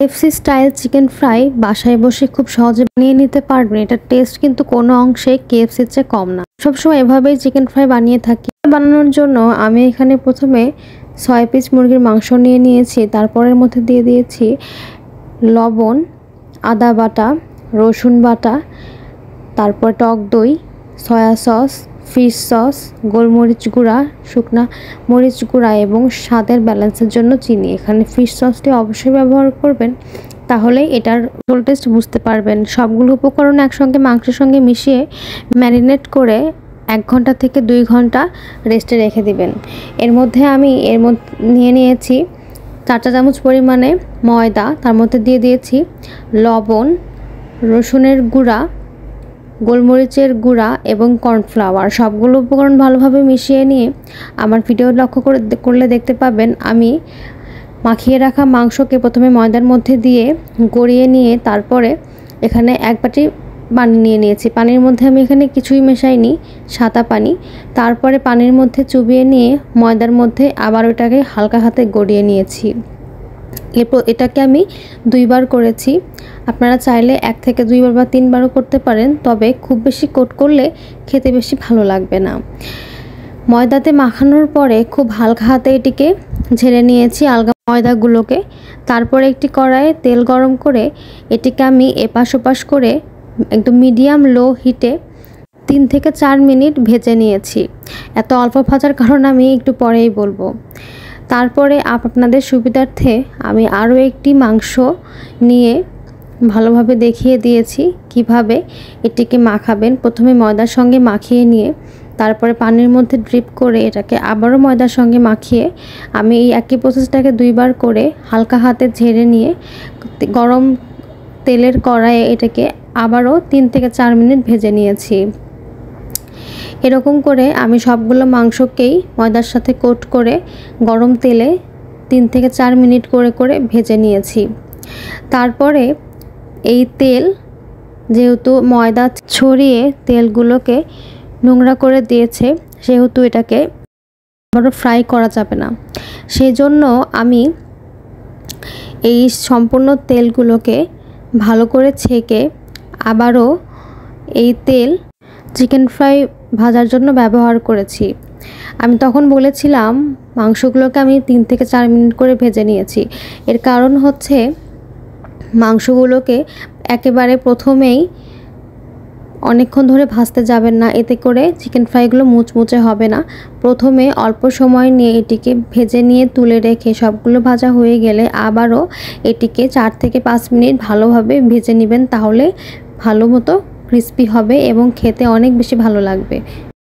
KFC style chicken fry বাসায় বসে খুব সহজে বানিয়ে নিতে পারবেন। এটার টেস্ট কিন্তু কোনো অংশে কেএফসির চেয়ে কম না। সবসময় এভাবেই চিকেন ফ্রাই বানিয়ে থাকি। বানানোর জন্য আমি এখানে প্রথমে 6 পিস মুরগির মাংস নিয়ে নিয়েছি। তারপরের মধ্যে দিয়ে দিয়েছি লবণ, আদা বাটা, রসুন বাটা, তারপর টক দই, সয়া সস, ফিশ সস, গোলমরিচ গুঁড়া, শুকনা মরিচ গুঁড়া এবং স্বাদের ব্যালেন্সের জন্য চিনি। এখানে ফিশ সসটি অবশ্যই ব্যবহার করবেন, তাহলে এটার টোটাল টেস্ট বুঝতে পারবেন। সবগুলো উপকরণ একসঙ্গে মাংসের সঙ্গে মিশিয়ে ম্যারিনেট করে 1 ঘন্টা থেকে 2 ঘন্টা রেস্টে রেখে দিবেন। এর মধ্যে আমি নিয়ে নিয়েছি 4 চা চামচ পরিমাণে ময়দা, তার মধ্যে দিয়ে দিয়েছি লবণ, রসুনের গুঁড়া, গোলমরিচের গুঁড়া এবং কর্নফ্লাওয়ার। সবগুলো উপকরণ ভালোভাবে মিশিয়ে নিয়ে আমার ভিডিও লক্ষ্য করলে দেখতে পাবেন আমি মাখিয়ে রাখা মাংসকে প্রথমে ময়দার মধ্যে দিয়ে গড়িয়ে নিয়ে তারপরে এখানে 1 বাটি পানি নিয়ে নিয়েছি। পানির মধ্যে আমি এখানে কিছুই মেশাইনি, সাদা পানি। তারপরে পানির মধ্যে চুবিয়ে নিয়ে ময়দার মধ্যে আবার ওটাকে হালকা হাতে গড়িয়ে নিয়েছি। এরপর এটাকে আমি 2 বার করেছি। আপনারা চাইলে 1 থেকে 2 বার বা 3 বারও করতে পারেন, তবে খুব বেশি কোট করলে খেতে বেশি ভালো লাগবে না। ময়দাতে মাখানোর পরে খুব হালকা হাতে এটিকে ঝেড়ে নিয়েছি আলগা ময়দাগুলোকে। তারপরে একটি কড়াইয়ে তেল গরম করে এটিকে আমি এপাশ ওপাশ করে একদম মিডিয়াম লো হিটে 3 থেকে 4 মিনিট ভেজে নিয়েছি। এত অল্প ভাজার কারণ আমি একটু পরেই বলবো। তারপরে আপনাদের সুবিধার্থে আমি আরও একটি মাংস নিয়ে ভালোভাবে দেখিয়ে দিয়েছি কিভাবে এটিকে মাখাবেন। প্রথমে ময়দার সঙ্গে মাখিয়ে নিয়ে তারপরে পানির মধ্যে ড্রিপ করে এটাকে আবারও ময়দার সঙ্গে মাখিয়ে আমি এই একই প্রসেসটাকে 2 বার করে হালকা হাতে ঝেড়ে নিয়ে গরম তেলের কড়াইয়ে এটাকে আবারও 3 থেকে 4 মিনিট ভেজে নিয়েছি। এরকম করে আমি সবগুলো মাংসকেই ময়দার সাথে কোট করে গরম তেলে 3 থেকে 4 মিনিট করে করে ভেজে নিয়েছি। তারপরে এই তেল, যেহেতু ময়দা ছড়িয়ে তেলগুলোকে নোংরা করে দিয়েছে, সেহেতু এটাকে আবারও ফ্রাই করা যাবে না। সেই জন্য আমি এই সম্পূর্ণ তেলগুলোকে ভালো করে ছেঁকে আবারও এই তেল চিকেন ফ্রাই ভাজার জন্য ব্যবহার করেছি। আমি তখন বলেছিলাম মাংসগুলোকে আমি 3 থেকে 4 মিনিট করে ভেজে নিয়েছি। এর কারণ হচ্ছে মাংসগুলোকে একেবারে প্রথমেই অনেকক্ষণ ধরে ভাজতে যাবেন না, এতে করে চিকেন ফ্রাইগুলো মুচমুচে হবে না। প্রথমে অল্প সময় নিয়ে এটিকে ভেজে নিয়ে তুলে রেখে সবগুলো ভাজা হয়ে গেলে আবারও এটিকে 4 থেকে 5 মিনিট ভালোভাবে ভেজে নেবেন, তাহলে ভালো মতো ক্রিস্পি হবে এবং খেতে অনেক বেশি ভালো লাগবে।